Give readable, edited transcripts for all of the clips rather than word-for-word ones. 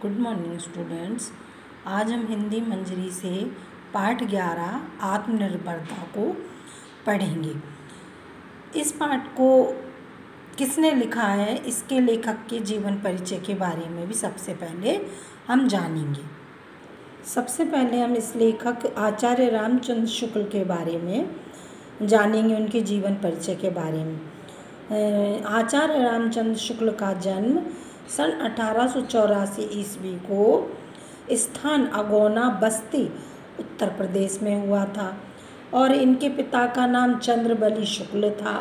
Good morning students. आज हम हिंदी मंजरी से पाठ 11 आत्मनिर्भरता को पढ़ेंगे। इस पाठ को किसने लिखा है, इसके लेखक के जीवन परिचय के बारे में भी सबसे पहले हम जानेंगे। सबसे पहले हम इस लेखक आचार्य रामचंद्र शुक्ल के बारे में जानेंगे, उनके जीवन परिचय के बारे में। आचार्य रामचंद्र शुक्ल का जन्म सन 1884 ईस्वी को स्थान अगौना बस्ती उत्तर प्रदेश में हुआ था और इनके पिता का नाम चंद्रबली शुक्ल था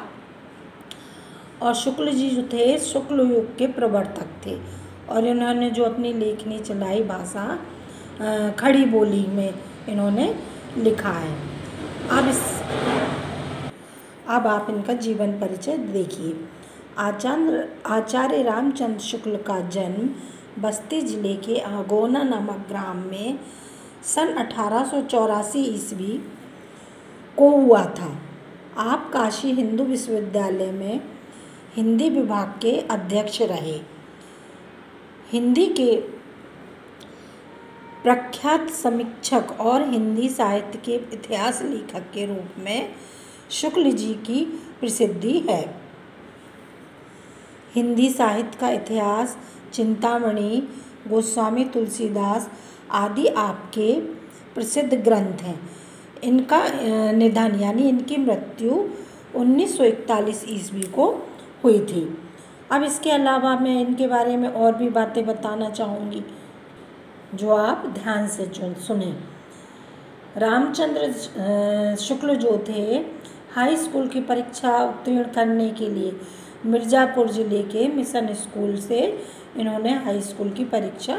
और शुक्ल जी जो थे शुक्ल युग के प्रवर्तक थे और इन्होंने जो अपनी लेखनी चलाई भाषा खड़ी बोली में इन्होंने लिखा है। अब आप इनका जीवन परिचय देखिए। आचार्य रामचंद्र शुक्ल का जन्म बस्ती जिले के अगौना नामक ग्राम में सन 1884 ईस्वी को हुआ था। आप काशी हिंदू विश्वविद्यालय में हिंदी विभाग के अध्यक्ष रहे। हिंदी के प्रख्यात समीक्षक और हिंदी साहित्य के इतिहास लेखक के रूप में शुक्ल जी की प्रसिद्धि है। हिंदी साहित्य का इतिहास, चिंतामणि, गोस्वामी तुलसीदास आदि आपके प्रसिद्ध ग्रंथ हैं। इनका निधन यानी इनकी मृत्यु 1941 ईस्वी को हुई थी। अब इसके अलावा मैं इनके बारे में और भी बातें बताना चाहूँगी जो आप ध्यान से सुने। रामचंद्र शुक्ल जो थे हाई स्कूल की परीक्षा उत्तीर्ण करने के लिए मिर्ज़ापुर ज़िले के मिशन स्कूल से इन्होंने हाई स्कूल की परीक्षा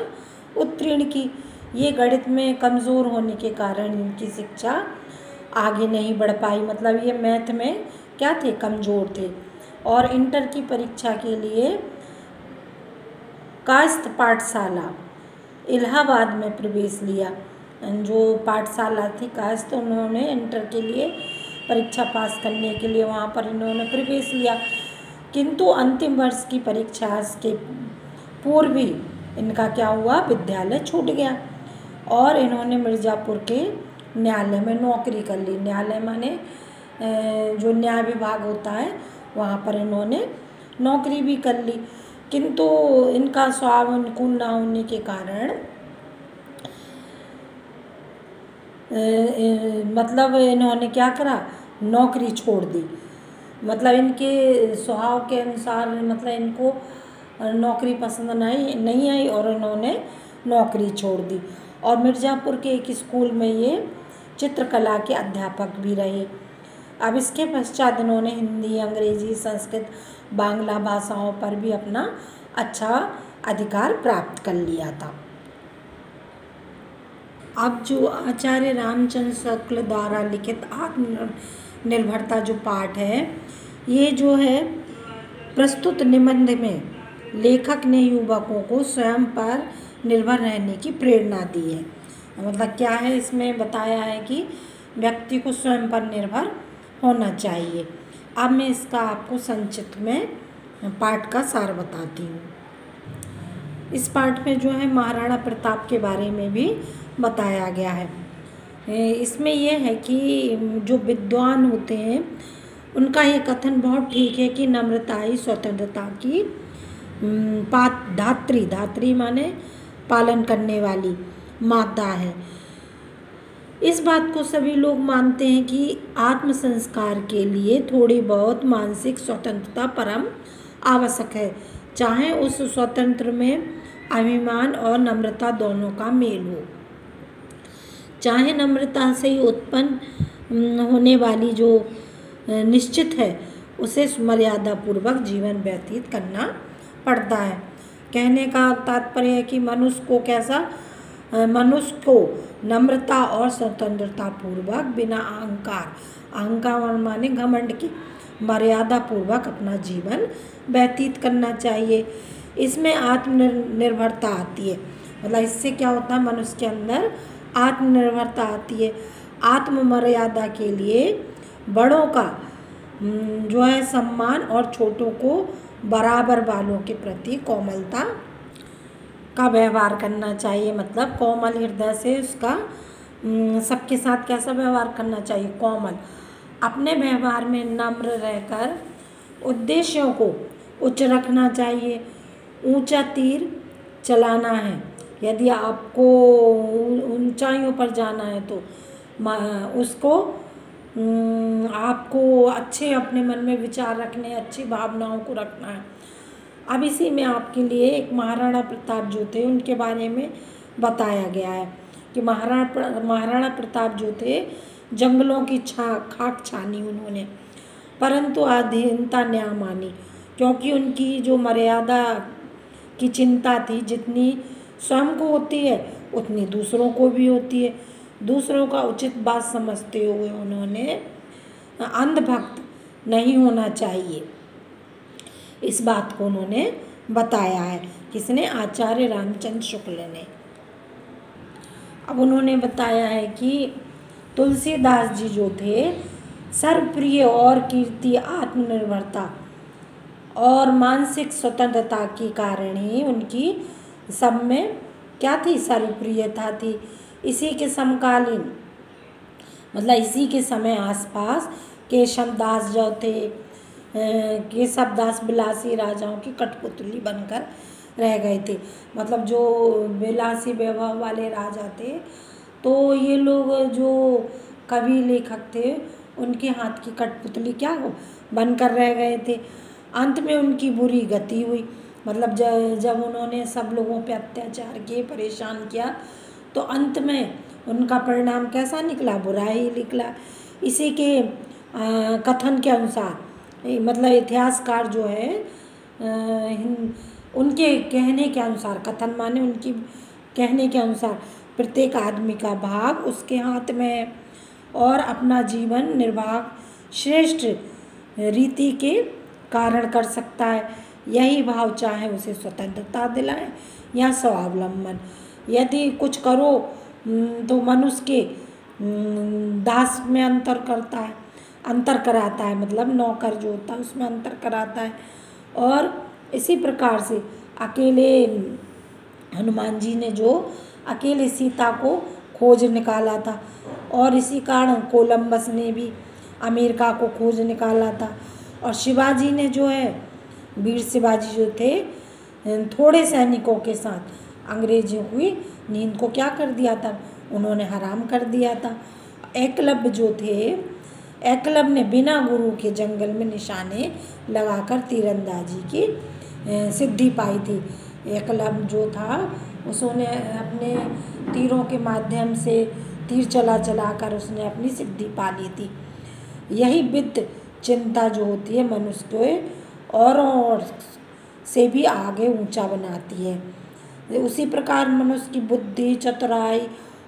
उत्तीर्ण की। ये गणित में कमज़ोर होने के कारण इनकी शिक्षा आगे नहीं बढ़ पाई, मतलब ये मैथ में क्या थे, कमज़ोर थे। और इंटर की परीक्षा के लिए कायस्थ पाठशाला इलाहाबाद में प्रवेश लिया। जो पाठशाला थी कायस्थ, उन्होंने इंटर के लिए परीक्षा पास करने के लिए वहाँ पर इन्होंने प्रवेश लिया, किंतु अंतिम वर्ष की परीक्षा के पूर्व ही इनका क्या हुआ, विद्यालय छूट गया और इन्होंने मिर्ज़ापुर के न्यायालय में नौकरी कर ली। न्यायालय माने जो न्याय विभाग होता है वहाँ पर इन्होंने नौकरी भी कर ली, किंतु इनका स्वभाव अनुकूल ना होने के कारण मतलब इन्होंने क्या करा, नौकरी छोड़ दी। मतलब इनके स्वभाव के अनुसार मतलब इनको नौकरी पसंद नहीं आई और इन्होंने नौकरी छोड़ दी। और मिर्ज़ापुर के एक स्कूल में ये चित्रकला के अध्यापक भी रहे। अब इसके पश्चात इन्होंने हिंदी, अंग्रेजी, संस्कृत, बांग्ला भाषाओं पर भी अपना अच्छा अधिकार प्राप्त कर लिया था। अब जो आचार्य रामचंद्र शुक्ल द्वारा लिखित आत्मनिर्भरता जो पाठ है, ये जो है प्रस्तुत निबंध में लेखक ने युवकों को स्वयं पर निर्भर रहने की प्रेरणा दी है। मतलब क्या है, इसमें बताया है कि व्यक्ति को स्वयं पर निर्भर होना चाहिए। अब मैं इसका आपको संक्षिप्त में पाठ का सार बताती हूँ। इस पाठ में जो है महाराणा प्रताप के बारे में भी बताया गया है। इसमें यह है कि जो विद्वान होते हैं उनका ये कथन बहुत ठीक है कि नम्रता ही स्वतंत्रता की धात्री माने पालन करने वाली माता है। इस बात को सभी लोग मानते हैं कि आत्म संस्कार के लिए थोड़ी बहुत मानसिक स्वतंत्रता परम आवश्यक है, चाहे उस स्वतंत्र में अभिमान और नम्रता दोनों का मेल हो। चाहे नम्रता से ही उत्पन्न होने वाली जो निश्चित है उसे मर्यादा पूर्वक जीवन व्यतीत करना पड़ता है। कहने का तात्पर्य है कि मनुष्य को नम्रता और स्वतंत्रता पूर्वक बिना अहंकार माने घमंड के मर्यादा पूर्वक अपना जीवन व्यतीत करना चाहिए। इसमें आत्मनिर्भरता आती है। मतलब इससे क्या होता है, मनुष्य के अंदर आत्मनिर्भरता आती है। आत्ममर्यादा के लिए बड़ों का जो है सम्मान और छोटों को बराबर वालों के प्रति कोमलता का व्यवहार करना चाहिए, मतलब कोमल हृदय से उसका सबके साथ कैसा व्यवहार करना चाहिए, कोमल। अपने व्यवहार में नम्र रहकर उद्देश्यों को उच्च रखना चाहिए। ऊंचा तीर चलाना है, यदि आपको ऊंचाइयों पर जाना है तो उसको आपको अच्छे अपने मन में विचार रखने, अच्छी भावनाओं को रखना है। अब इसी में आपके लिए एक महाराणा प्रताप जो थे उनके बारे में बताया गया है कि महाराणा प्रताप जो थे जंगलों की खाक छानी उन्होंने, परंतु अधीनता न्याय मानी, क्योंकि उनकी जो मर्यादा की चिंता थी, जितनी स्वयं को होती है उतनी दूसरों को भी होती है। दूसरों का उचित बात समझते हुए उन्होंने अंधभक्त नहीं होना चाहिए, इस बात को उन्होंने बताया है। किसने? आचार्य रामचंद्र शुक्ल ने। अब उन्होंने बताया है कि तुलसीदास जी जो थे सर्वप्रिय और कीर्ति आत्मनिर्भरता और मानसिक स्वतंत्रता के कारण ही उनकी सब में क्या थी? सर्वप्रियता थी। इसी के समकालीन, मतलब इसी के समय आसपास केशवदास जो थे, केशवदास विलासी राजाओं की कठपुतली बनकर रह गए थे। मतलब जो विलासी वैभव वाले राजा थे, तो ये लोग जो कवि लेखक थे उनके हाथ की कठपुतली क्या हो बनकर रह गए थे। अंत में उनकी बुरी गति हुई, मतलब जब उन्होंने सब लोगों पे अत्याचार किए, परेशान किया, तो अंत में उनका परिणाम कैसा निकला? बुरा ही निकला। इसी के कथन के अनुसार, मतलब इतिहासकार जो है उनके कहने के अनुसार, कथन माने उनकी कहने के अनुसार, प्रत्येक आदमी का भाग उसके हाथ में है और अपना जीवन निर्वाह श्रेष्ठ रीति के कारण कर सकता है। यही भाव चाहे उसे स्वतंत्रता दिलाए या स्वावलंबन। यदि कुछ करो तो मनुष्य के दास में अंतर कराता है, मतलब नौकर जो होता है उसमें अंतर कराता है। और इसी प्रकार से अकेले हनुमान जी ने जो अकेले सीता को खोज निकाला था, और इसी कारण कोलंबस ने भी अमेरिका को खोज निकाला था। और शिवाजी ने जो है, वीर शिवाजी जो थे, थोड़े सैनिकों के साथ अंग्रेजों की नींद को क्या कर दिया था? उन्होंने हराम कर दिया था। एकलव्य जो थे, एकलव्य ने बिना गुरु के जंगल में निशाने लगाकर तीरंदाजी की सिद्धि पाई थी। एकलव्य जो था उसने अपने तीरों के माध्यम से तीर चला कर उसने अपनी सिद्धि पा ली थी। यही वित्त चिंता जो होती है मनुष्य को औरों से भी आगे ऊंचा बनाती है। उसी प्रकार मनुष्य की बुद्धि, चतुराई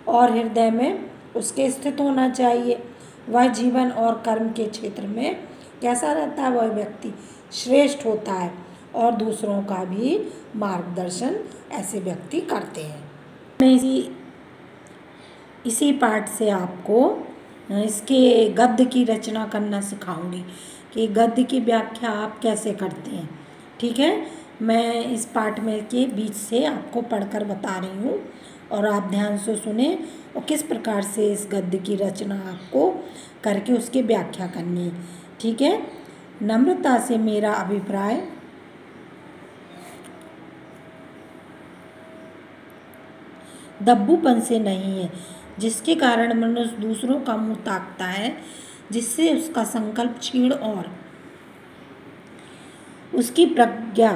और हृदय में उसके स्थित होना चाहिए। वह जीवन और कर्म के क्षेत्र में कैसा रहता है? वह व्यक्ति श्रेष्ठ होता है और दूसरों का भी मार्गदर्शन ऐसे व्यक्ति करते हैं। मैं इसी पाठ से आपको इसके गद्य की रचना करना सिखाऊंगी कि गद्य की व्याख्या आप कैसे करते हैं। ठीक है, मैं इस पाठ में के बीच से आपको पढ़कर बता रही हूँ और आप ध्यान से सुने और किस प्रकार से इस गद्य की रचना आपको करके उसकी व्याख्या करनी है। ठीक है, नम्रता से मेरा अभिप्राय दब्बूपन से नहीं है, जिसके कारण मनुष्य दूसरों का मुंह ताकता है, जिससे उसका संकल्प क्षीण और उसकी प्रज्ञा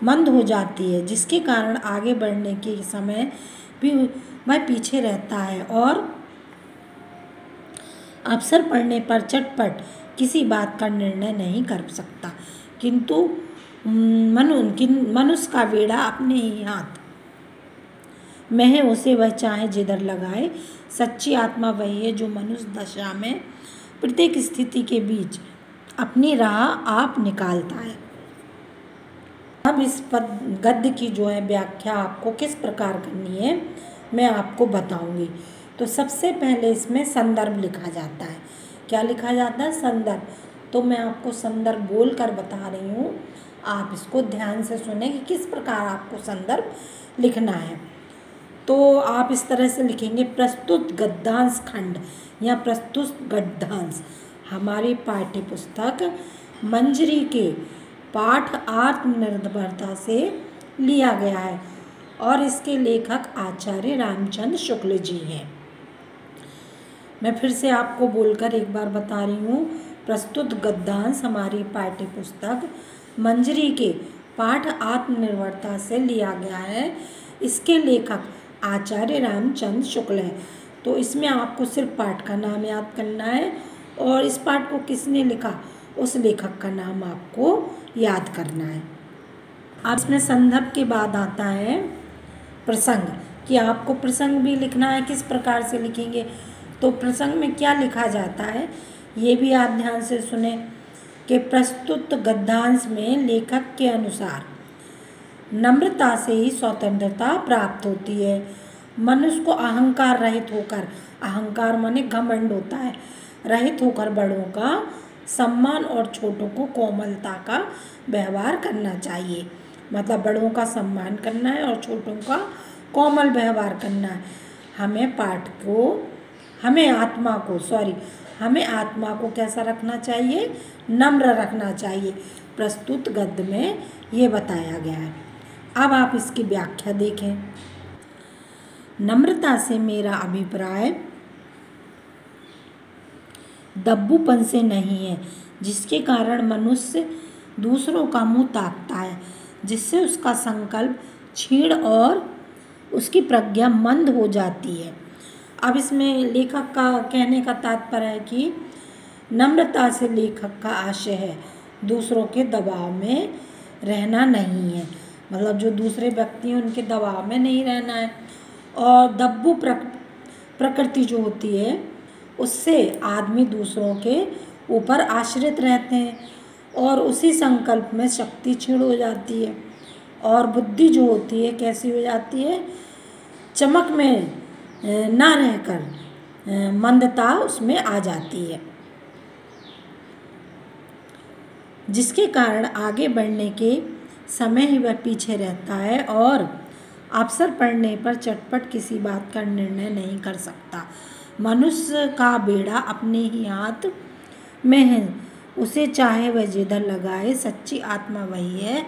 मंद हो जाती है, जिसके कारण आगे बढ़ने के समय भी वह पीछे रहता है और अवसर पड़ने पर चटपट किसी बात का निर्णय नहीं कर सकता। किंतु मनुष्य का बेड़ा अपने ही हाथ में है, उसे वह चाहे जिधर लगाए। सच्ची आत्मा वही है जो मनुष्य दशा में प्रत्येक स्थिति के बीच अपनी राह आप निकालता है। अब इस गद्य की जो है व्याख्या आपको किस प्रकार करनी है मैं आपको बताऊंगी। तो सबसे पहले इसमें संदर्भ लिखा जाता है। क्या लिखा जाता है? संदर्भ। तो मैं आपको संदर्भ बोल कर बता रही हूँ, आप इसको ध्यान से सुने कि किस प्रकार आपको संदर्भ लिखना है। तो आप इस तरह से लिखेंगे, प्रस्तुत गद्यांश खंड या प्रस्तुत गद्यांश हमारी पाठ्य पुस्तक मंजरी के पाठ आत्मनिर्भरता से लिया गया है और इसके लेखक आचार्य रामचंद्र शुक्ल जी हैं। मैं फिर से आपको बोलकर एक बार बता रही हूँ, प्रस्तुत गद्यांश हमारी पाठ्य पुस्तक मंजरी के पाठ आत्मनिर्भरता से लिया गया है। इसके लेखक आचार्य रामचंद्र शुक्ल है। तो इसमें आपको सिर्फ पाठ का नाम याद करना है और इस पाठ को किसने लिखा उस लेखक का नाम आपको याद करना है। अब इसमें संदर्भ के बाद आता है प्रसंग, कि आपको प्रसंग भी लिखना है। किस प्रकार से लिखेंगे, तो प्रसंग में क्या लिखा जाता है ये भी आप ध्यान से सुने कि प्रस्तुत गद्यांश में लेखक के अनुसार नम्रता से ही स्वतंत्रता प्राप्त होती है। मनुष्य को अहंकार रहित होकर, अहंकार माने घमंड होता है, रहित होकर बड़ों का सम्मान और छोटों को कोमलता का व्यवहार करना चाहिए। मतलब बड़ों का सम्मान करना है और छोटों का कोमल व्यवहार करना है। हमें आत्मा को कैसा रखना चाहिए, नम्र रखना चाहिए। प्रस्तुत गद्य में ये बताया गया है। अब आप इसकी व्याख्या देखें। नम्रता से मेरा अभिप्राय दब्बूपन से नहीं है, जिसके कारण मनुष्य दूसरों का मुंह ताकता है, जिससे उसका संकल्प क्षीण और उसकी प्रज्ञा मंद हो जाती है। अब इसमें लेखक का कहने का तात्पर्य है कि नम्रता से लेखक का आशय है दूसरों के दबाव में रहना नहीं है। मतलब जो दूसरे व्यक्ति हैं उनके दबाव में नहीं रहना है। और दब्बू प्रकृति जो होती है उससे आदमी दूसरों के ऊपर आश्रित रहते हैं और उसी संकल्प में शक्ति क्षीण हो जाती है और बुद्धि जो होती है कैसी हो जाती है, चमक में ना रहकर मंदता उसमें आ जाती है, जिसके कारण आगे बढ़ने के समय ही वह पीछे रहता है और अवसर पड़ने पर चटपट किसी बात का निर्णय नहीं कर सकता। मनुष्य का बेड़ा अपने ही हाथ में है, उसे चाहे वह जिधर लगाए। सच्ची आत्मा वही है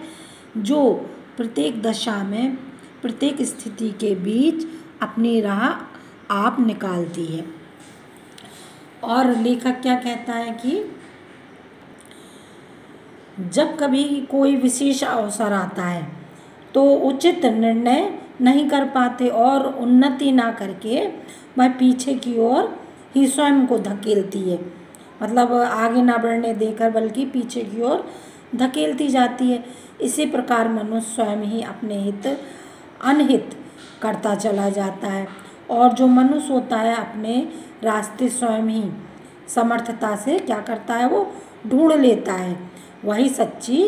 जो प्रत्येक दशा में, प्रत्येक स्थिति के बीच अपनी राह आप निकालती है। और लेखक क्या कहता है कि जब कभी कोई विशेष अवसर आता है तो उचित निर्णय नहीं कर पाते और उन्नति ना करके वह पीछे की ओर ही स्वयं को धकेलती है। मतलब आगे ना बढ़ने देकर बल्कि पीछे की ओर धकेलती जाती है। इसी प्रकार मनुष्य स्वयं ही अपने हित अनहित करता चला जाता है और जो मनुष्य होता है अपने रास्ते स्वयं ही समर्थता से क्या करता है, वो ढूंढ लेता है। वही सच्ची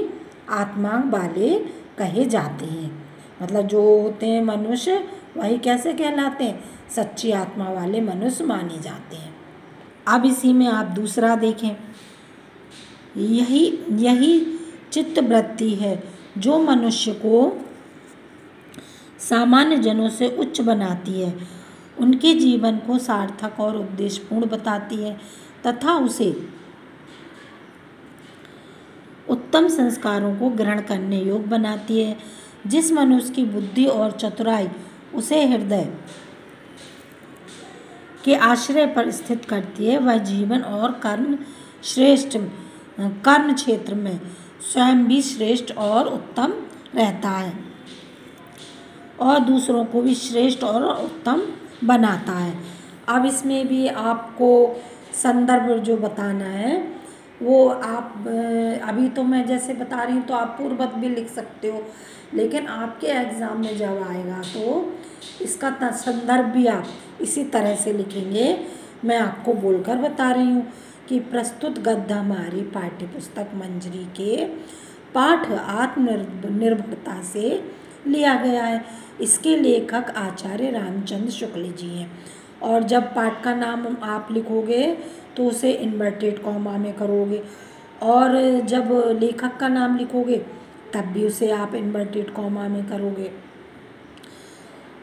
आत्मा वाले कहे जाते हैं। मतलब जो होते हैं मनुष्य वही कैसे कहलाते हैं, सच्ची आत्मा वाले मनुष्य माने जाते हैं। अब इसी में आप दूसरा देखें, यही चित्तवृत्ति है जो मनुष्य को सामान्य जनों से उच्च बनाती है, उनके जीवन को सार्थक और उद्देश्यपूर्ण बताती है तथा उसे उत्तम संस्कारों को ग्रहण करने योग्य बनाती है। जिस मनुष्य की बुद्धि और चतुराई उसे हृदय के आश्रय पर स्थित करती है, वह जीवन और कर्म क्षेत्र में स्वयं भी श्रेष्ठ और उत्तम रहता है और दूसरों को भी श्रेष्ठ और उत्तम बनाता है। अब इसमें भी आपको संदर्भ जो बताना है वो आप अभी तो मैं जैसे बता रही हूँ तो आप पूर्ववत भी लिख सकते हो, लेकिन आपके एग्ज़ाम में जब आएगा तो इसका संदर्भ भी आप इसी तरह से लिखेंगे। मैं आपको बोलकर बता रही हूँ कि प्रस्तुत गद्य हमारी पाठ्य पुस्तक मंजरी के पाठ आत्मनिर्भरता से लिया गया है। इसके लेखक आचार्य रामचंद्र शुक्ल जी हैं। और जब पाठ का नाम आप लिखोगे तो उसे इन्वर्टेड कॉमा में करोगे और जब लेखक का नाम लिखोगे तब भी उसे आप इन्वर्टेड कॉमा में करोगे।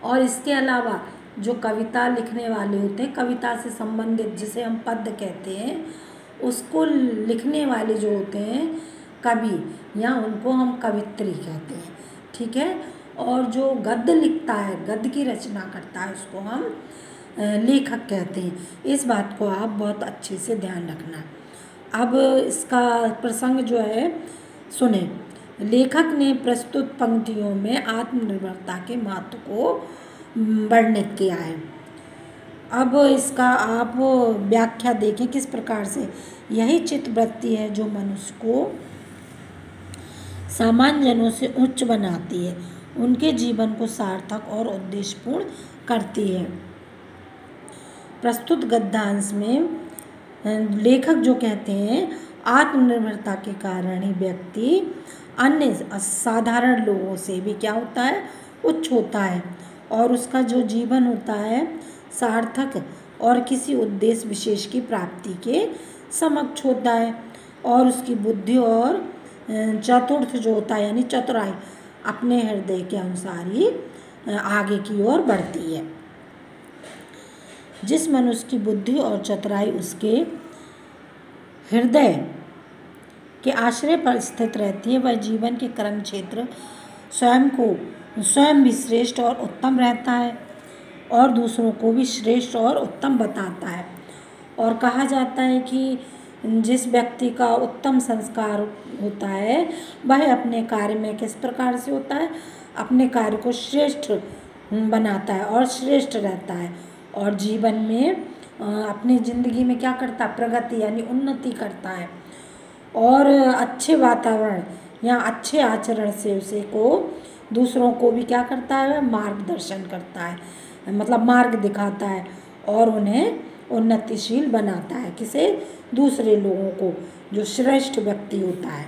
और इसके अलावा जो कविता लिखने वाले होते हैं, कविता से संबंधित जिसे हम पद्य कहते हैं, उसको लिखने वाले जो होते हैं कवि, या उनको हम कवित्री कहते हैं, ठीक है। और जो गद्य लिखता है, गद्य की रचना करता है, उसको हम लेखक कहते हैं। इस बात को आप बहुत अच्छे से ध्यान रखना। अब इसका प्रसंग जो है सुने। लेखक ने प्रस्तुत पंक्तियों में आत्मनिर्भरता के महत्व को वर्णित किया है। अब इसका आप व्याख्या देखें किस प्रकार से। यही चित्तवृत्ति है जो मनुष्य को सामान्य जनों से उच्च बनाती है, उनके जीवन को सार्थक और उद्देश्यपूर्ण करती है। प्रस्तुत गद्यांश में लेखक जो कहते हैं आत्मनिर्भरता के कारण ही व्यक्ति अन्य साधारण लोगों से भी क्या होता है, उच्च होता है, और उसका जो जीवन होता है सार्थक और किसी उद्देश्य विशेष की प्राप्ति के समक्ष होता है, और उसकी बुद्धि और चतुर्थ जो होता है यानी चतुराई अपने हृदय के अनुसार ही आगे की ओर बढ़ती है। जिस मनुष्य की बुद्धि और चतुराई उसके हृदय के आश्रय पर स्थित रहती है, वह जीवन के कर्म क्षेत्र स्वयं भी श्रेष्ठ और उत्तम रहता है और दूसरों को भी श्रेष्ठ और उत्तम बताता है। और कहा जाता है कि जिस व्यक्ति का उत्तम संस्कार होता है वह अपने कार्य में किस प्रकार से होता है, अपने कार्य को श्रेष्ठ बनाता है और श्रेष्ठ रहता है, और जीवन में अपनी ज़िंदगी में क्या करता है, प्रगति यानी उन्नति करता है, और अच्छे वातावरण या अच्छे आचरण से उसे को दूसरों को भी क्या करता है, मार्गदर्शन करता है, मतलब मार्ग दिखाता है और उन्हें उन्नतिशील बनाता है। किसे, दूसरे लोगों को, जो श्रेष्ठ व्यक्ति होता है।